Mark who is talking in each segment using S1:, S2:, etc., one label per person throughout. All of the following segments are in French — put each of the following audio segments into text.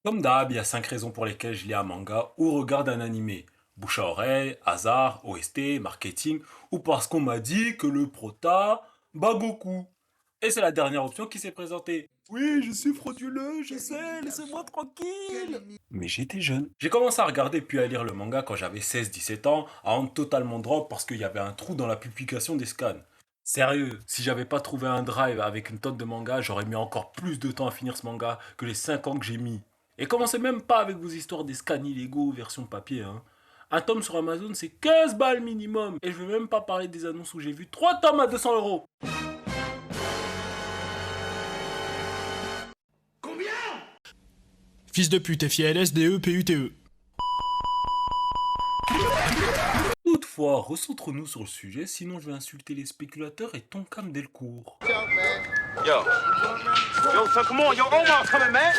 S1: Comme d'hab, il y a 5 raisons pour lesquelles je lis un manga ou regarde un animé. Bouche à oreille, hasard, OST, marketing, ou parce qu'on m'a dit que le prota bat Goku. Et c'est la dernière option qui s'est présentée. Oui, je suis frauduleux, je sais, laissez-moi tranquille. Mais j'étais jeune. J'ai commencé à regarder puis à lire le manga quand j'avais 16-17 ans, à honte totalement drop parce qu'il y avait un trou dans la publication des scans. Sérieux, si j'avais pas trouvé un drive avec une tonne de manga, j'aurais mis encore plus de temps à finir ce manga que les 5 ans que j'ai mis. Et commencez même pas avec vos histoires des scans illégaux version papier. Hein. Un tome sur Amazon, c'est 15 balles minimum. Et je vais même pas parler des annonces où j'ai vu 3 tomes à 200 euros.
S2: Fils de pute, FILSDE PUTE.
S1: Toutefois, recentrons-nous sur le sujet, sinon je vais insulter les spéculateurs et Tonkam Delcourt.
S3: Yo. Yo, son, come on. Yo, Omar's coming, man.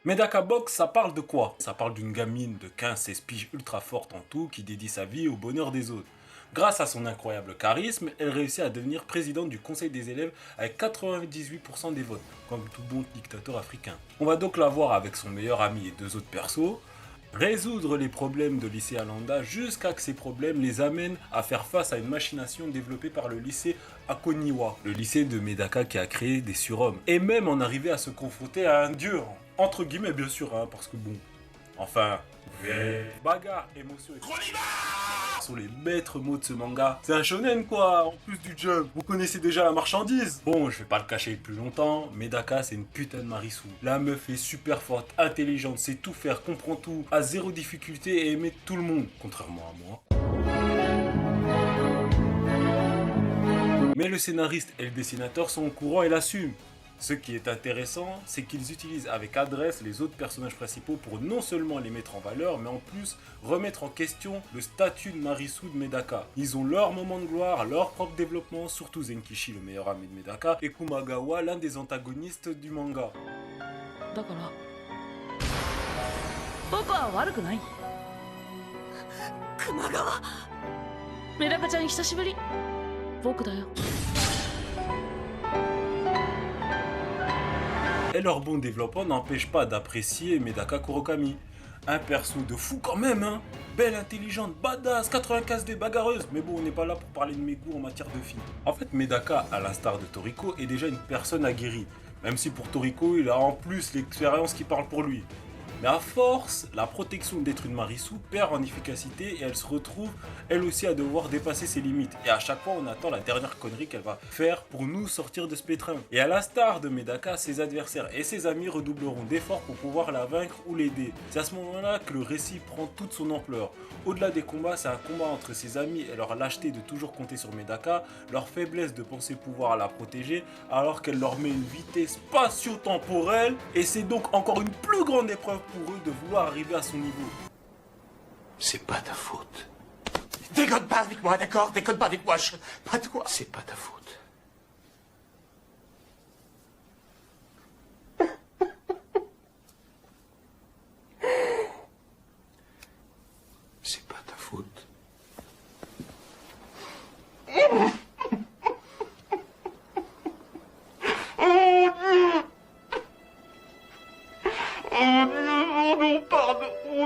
S1: Medaka Box, ça parle de quoi? Ça parle d'une gamine de 15-16 piges ultra forte en tout qui dédie sa vie au bonheur des autres. Grâce à son incroyable charisme, elle réussit à devenir présidente du conseil des élèves avec 98% des votes, comme tout bon dictateur africain. On va donc la voir avec son meilleur ami et deux autres persos, résoudre les problèmes de lycée Alanda jusqu'à que ces problèmes les amènent à faire face à une machination développée par le lycée Akoniwa, le lycée de Medaka qui a créé des surhommes, et même en arriver à se confronter à un dieu, entre guillemets bien sûr, hein, parce que bon, enfin, bagarre, émotion et sont les maîtres mots de ce manga. C'est un shonen quoi, en plus du jump. Vous connaissez déjà la marchandise. Bon, je vais pas le cacher plus longtemps, Medaka c'est une putain de Marisu. La meuf est super forte, intelligente, sait tout faire, comprend tout, a zéro difficulté et aimait tout le monde, contrairement à moi. Mais le scénariste et le dessinateur sont au courant et l'assument. Ce qui est intéressant, c'est qu'ils utilisent avec adresse les autres personnages principaux pour non seulement les mettre en valeur, mais en plus remettre en question le statut de Marisu de Medaka. Ils ont leur moment de gloire, leur propre développement, surtout Zenkichi, le meilleur ami de Medaka, et Kumagawa, l'un des antagonistes du manga.
S4: だから僕は悪くない
S5: 熊川
S4: メダカちゃん久しぶり僕だよ
S1: Et leur bon développement n'empêche pas d'apprécier Medaka Kurokami. Un perso de fou quand même, hein. Belle, intelligente, badass, 95 des bagarreuse. Mais bon, on n'est pas là pour parler de mes goûts en matière de filles. En fait, Medaka, à l'instar de Toriko, est déjà une personne aguerrie. Même si pour Toriko, il a en plus l'expérience qui parle pour lui. Mais à force, la protection d'être une Marisu perd en efficacité et elle se retrouve elle aussi à devoir dépasser ses limites. Et à chaque fois, on attend la dernière connerie qu'elle va faire pour nous sortir de ce pétrin. Et à l'instar de Medaka, ses adversaires et ses amis redoubleront d'efforts pour pouvoir la vaincre ou l'aider. C'est à ce moment-là que le récit prend toute son ampleur. Au-delà des combats, c'est un combat entre ses amis et leur lâcheté de toujours compter sur Medaka, leur faiblesse de penser pouvoir la protéger alors qu'elle leur met une vitesse spatio-temporelle et c'est donc encore une plus grande épreuve pour eux de vouloir arriver à son niveau.
S6: C'est pas ta faute.
S5: Déconne pas avec moi, d'accord? Déconne pas avec moi, pas toi.
S6: C'est pas ta faute. C'est pas ta faute.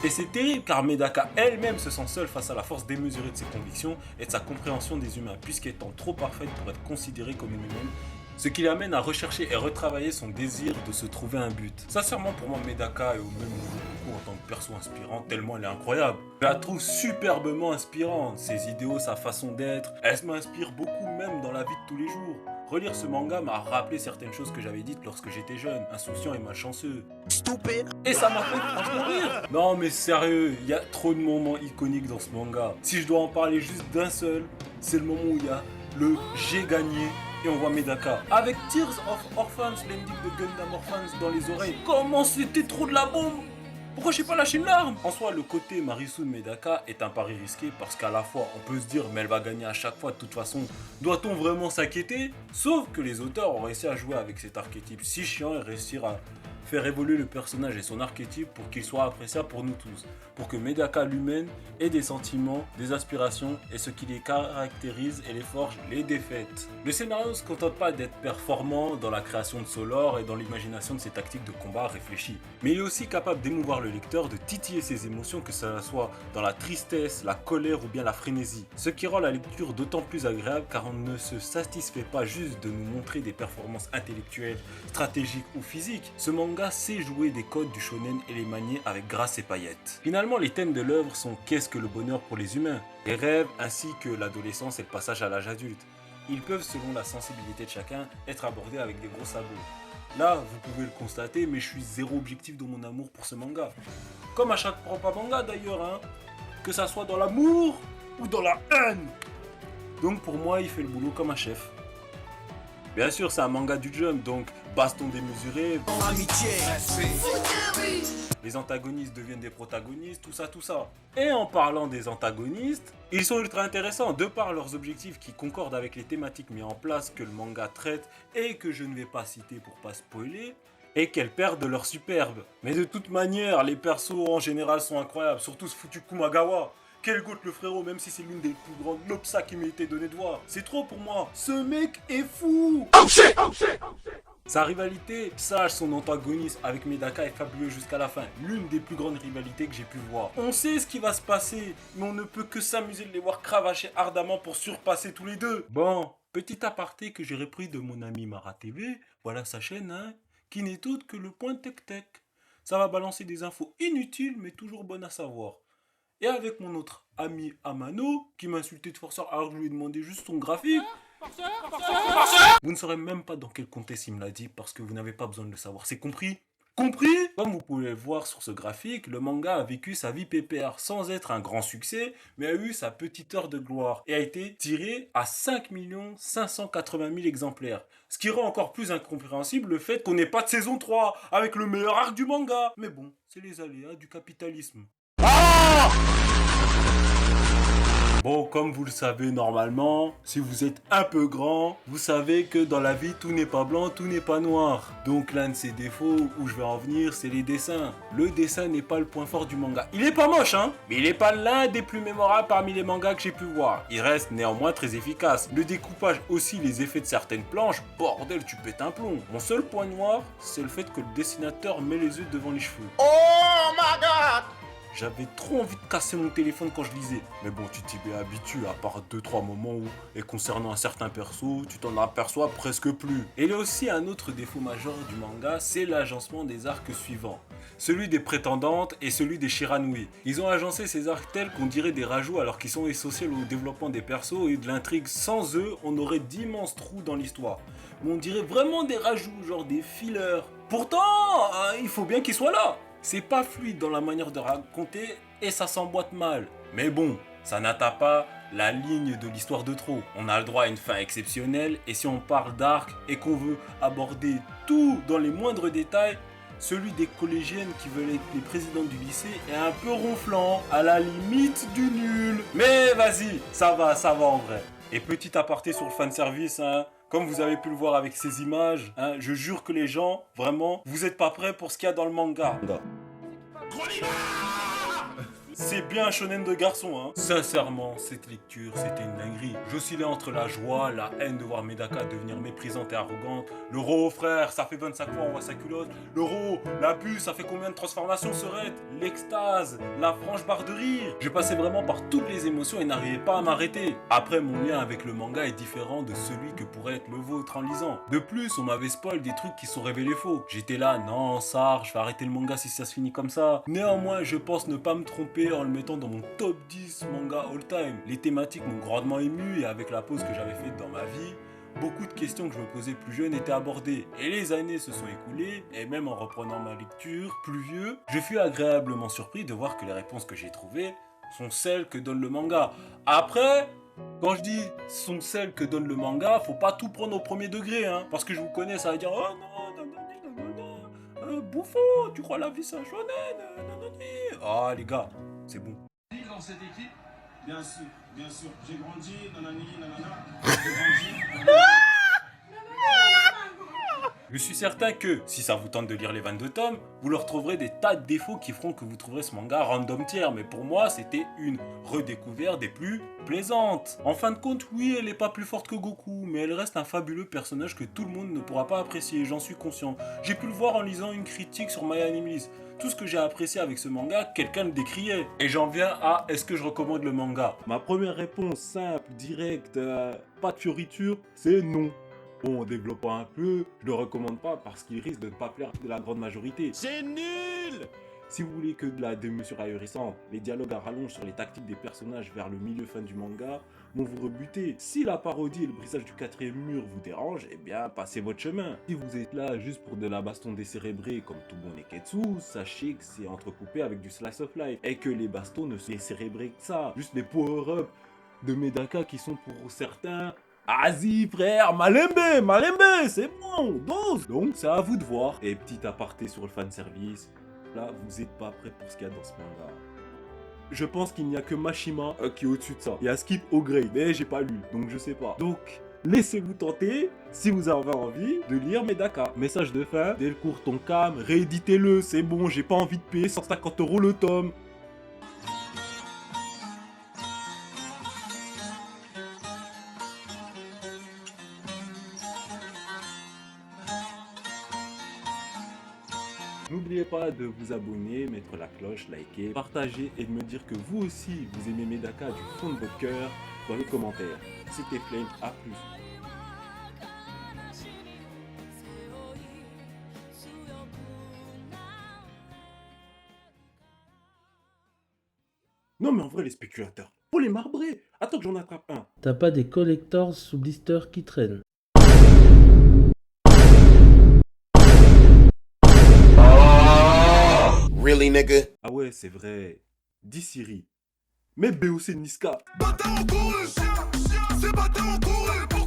S1: Et c'est terrible car Medaka elle-même se sent seule face à la force démesurée de ses convictions et de sa compréhension des humains, puisqu'étant trop parfaite pour être considérée comme une humaine, ce qui l'amène à rechercher et retravailler son désir de se trouver un but. Sincèrement pour moi Medaka est au même niveau que Goku en tant que perso inspirant tellement elle est incroyable. Je la trouve superbement inspirante, ses idéaux, sa façon d'être, elle m'inspire beaucoup même dans la vie de tous les jours. Relire ce manga m'a rappelé certaines choses que j'avais dites lorsque j'étais jeune, insouciant et malchanceux.
S5: Stupide.
S1: Et ça m'a fait franchement rire. Non mais sérieux, il y a trop de moments iconiques dans ce manga. Si je dois en parler juste d'un seul, c'est le moment où il y a le j'ai gagné et on voit Medaka avec Tears of Orphans, l'ending de Gundam Orphans dans les oreilles. Comment c'était trop de la bombe. Pourquoi j'ai pas lâché une larme? En soi, le côté Marisu de Medaka est un pari risqué parce qu'à la fois, on peut se dire mais elle va gagner à chaque fois de toute façon. Doit-on vraiment s'inquiéter? Sauf que les auteurs ont réussi à jouer avec cet archétype si chiant et réussir à faire évoluer le personnage et son archétype pour qu'il soit appréciable pour nous tous, pour que Medaka l'humaine ait des sentiments, des aspirations et ce qui les caractérise et les forge, les défaites. Le scénario ne se contente pas d'être performant dans la création de son lore et dans l'imagination de ses tactiques de combat réfléchies, mais il est aussi capable d'émouvoir le lecteur, de titiller ses émotions, que ce soit dans la tristesse, la colère ou bien la frénésie, ce qui rend la lecture d'autant plus agréable car on ne se satisfait pas juste de nous montrer des performances intellectuelles, stratégiques ou physiques. Ce manga sait jouer des codes du shonen et les manier avec grâce et paillettes. Finalement, les thèmes de l'œuvre sont qu'est-ce que le bonheur pour les humains, les rêves ainsi que l'adolescence et le passage à l'âge adulte. Ils peuvent, selon la sensibilité de chacun, être abordés avec des gros sabots. Là, vous pouvez le constater, mais je suis zéro objectif dans mon amour pour ce manga. Comme à chaque propre manga d'ailleurs, hein, que ça soit dans l'amour ou dans la haine. Donc pour moi, il fait le boulot comme un chef. Bien sûr, c'est un manga du Jump, donc baston démesuré.
S7: Amitié, respect.
S1: Les antagonistes deviennent des protagonistes, tout ça. Et en parlant des antagonistes, ils sont ultra intéressants de par leurs objectifs qui concordent avec les thématiques mises en place que le manga traite et que je ne vais pas citer pour pas spoiler, et qu'elles perdent leur superbe. Mais de toute manière, les persos en général sont incroyables, surtout ce foutu Kumagawa. Quel goût le frérot, même si c'est l'une des plus grandes lopsa qui m'a été donnée de voir. C'est trop pour moi. Ce mec est fou. Sa rivalité, sage son antagoniste avec Medaka est fabuleux jusqu'à la fin. L'une des plus grandes rivalités que j'ai pu voir. On sait ce qui va se passer, mais on ne peut que s'amuser de les voir cravacher ardemment pour surpasser tous les deux. Bon, petit aparté que j'ai repris de mon ami Mara TV, voilà sa chaîne, hein, qui n'est autre que le point tech. Ça va balancer des infos inutiles, mais toujours bonnes à savoir. Et avec mon autre ami Amano, qui m'a insulté de forceur alors que je lui ai demandé juste son graphique. Vous ne saurez même pas dans quel contexte il me l'a dit parce que vous n'avez pas besoin de le savoir, c'est compris? Compris? Comme vous pouvez le voir sur ce graphique, le manga a vécu sa vie pépère sans être un grand succès, mais a eu sa petite heure de gloire et a été tiré à 5 580 000 exemplaires. Ce qui rend encore plus incompréhensible le fait qu'on n'ait pas de saison 3 avec le meilleur arc du manga. Mais bon, c'est les aléas du capitalisme. Bon, comme vous le savez normalement, si vous êtes un peu grand, vous savez que dans la vie, tout n'est pas blanc, tout n'est pas noir. Donc l'un de ses défauts, où je vais en venir, c'est les dessins. Le dessin n'est pas le point fort du manga. Il est pas moche, hein, mais il n'est pas l'un des plus mémorables parmi les mangas que j'ai pu voir. Il reste néanmoins très efficace. Le découpage aussi, les effets de certaines planches, bordel, tu pètes un plomb. Mon seul point noir, c'est le fait que le dessinateur met les yeux devant les cheveux.
S5: Oh my god!
S1: J'avais trop envie de casser mon téléphone quand je lisais. Mais bon, tu t'y habitues à part 2-3 moments où, et concernant un certain perso, tu t'en aperçois presque plus. Et il y a aussi un autre défaut majeur du manga, c'est l'agencement des arcs suivants. Celui des prétendantes et celui des Shiranui. Ils ont agencé ces arcs tels qu'on dirait des rajouts alors qu'ils sont essentiels au développement des persos et de l'intrigue. Sans eux, on aurait d'immenses trous dans l'histoire. Mais on dirait vraiment des rajouts, genre des fillers. Pourtant, il faut bien qu'ils soient là. C'est pas fluide dans la manière de raconter et ça s'emboîte mal. Mais bon, ça n'atteint pas la ligne de l'histoire de trop. On a le droit à une fin exceptionnelle et si on parle d'arc et qu'on veut aborder tout dans les moindres détails, celui des collégiennes qui veulent être les présidents du lycée est un peu ronflant, à la limite du nul. Mais vas-y, ça va en vrai. Et petit aparté sur le fanservice, hein. Comme vous avez pu le voir avec ces images, hein, je jure que les gens, vraiment, vous êtes pas prêts pour ce qu'il y a dans le manga. C'est bien un shonen de garçon, hein. Sincèrement, cette lecture, c'était une dinguerie. J'oscillais entre la joie, la haine de voir Medaka devenir méprisante et arrogante. Le Ro, frère, ça fait 25 fois on voit sa culotte. Le Ro, la puce, ça fait combien de transformations serait? L'extase, la franche barre de rire. Je passais vraiment par toutes les émotions et n'arrivais pas à m'arrêter. Après, mon lien avec le manga est différent de celui que pourrait être le vôtre en lisant. De plus, on m'avait spoil des trucs qui sont révélés faux. J'étais là, non, ça, je vais arrêter le manga si ça se finit comme ça. Néanmoins, je pense ne pas me tromper en le mettant dans mon top 10 manga all time. Les thématiques m'ont grandement ému et avec la pause que j'avais faite dans ma vie, beaucoup de questions que je me posais plus jeune étaient abordées. Et les années se sont écoulées et même en reprenant ma lecture plus vieux, je fus agréablement surpris de voir que les réponses que j'ai trouvées sont celles que donne le manga. Après, quand je dis sont celles que donne le manga, faut pas tout prendre au premier degré, hein. Parce que je vous connais, ça va dire oh non, bouffon, tu crois la vie c'est un shonen, ah les gars, c'est bon.
S8: Dans cette équipe, bien sûr, j'ai grandi, nanani, nanana, j'ai grandi.
S1: Je suis certain que, si ça vous tente de lire les 22 tomes, vous leur trouverez des tas de défauts qui feront que vous trouverez ce manga random tier, mais pour moi, c'était une redécouverte des plus plaisantes. En fin de compte, oui, elle est pas plus forte que Goku, mais elle reste un fabuleux personnage que tout le monde ne pourra pas apprécier, j'en suis conscient. J'ai pu le voir en lisant une critique sur My Animalist. Tout ce que j'ai apprécié avec ce manga, quelqu'un le décriait. Et j'en viens à est-ce que je recommande le manga?
S9: Ma première réponse simple, directe, pas de fioriture, c'est non. Bon, en développant un peu, je le recommande pas parce qu'il risque de ne pas plaire à la grande majorité.
S2: C'est nul!
S9: Si vous voulez que de la démesure ahurissante, les dialogues à rallonge sur les tactiques des personnages vers le milieu-fin du manga vont vous rebuter. Si la parodie et le brisage du quatrième mur vous dérangent, eh bien, passez votre chemin. Si vous êtes là juste pour de la baston décérébrée comme tout bon Neketsu, sachez que c'est entrecoupé avec du slice of life et que les bastons ne sont décérébrés que ça. Juste les power-up de Medaka qui sont pour certains... Vas-y frère, Malembe, c'est bon, dose. Donc c'est à vous de voir. Et petit aparté sur le fanservice, là vous êtes pas prêts pour ce qu'il y a dans ce manga. Je pense qu'il n'y a que Mashima qui est au-dessus de ça. Il y a Skip au grade, mais j'ai pas lu, donc je sais pas. Donc laissez-vous tenter si vous avez envie de lire Medaka. Message de fin, dès le cours ton cam, rééditez-le, c'est bon, j'ai pas envie de payer 150 € le tome. N'oubliez pas de vous abonner, mettre la cloche, liker, partager et de me dire que vous aussi vous aimez Medaka du fond de votre cœur dans les commentaires. C'était Flame, à plus. Non mais en vrai les spéculateurs, faut les marbrer. Attends que j'en attrape un.
S10: T'as pas des collectors sous blister qui traînent?
S7: Really, nigga?
S9: Ah ouais, c'est vrai. Dis Siri. Mais BOC Niska.
S7: Bâtard en courant, c'est bâtard en courant.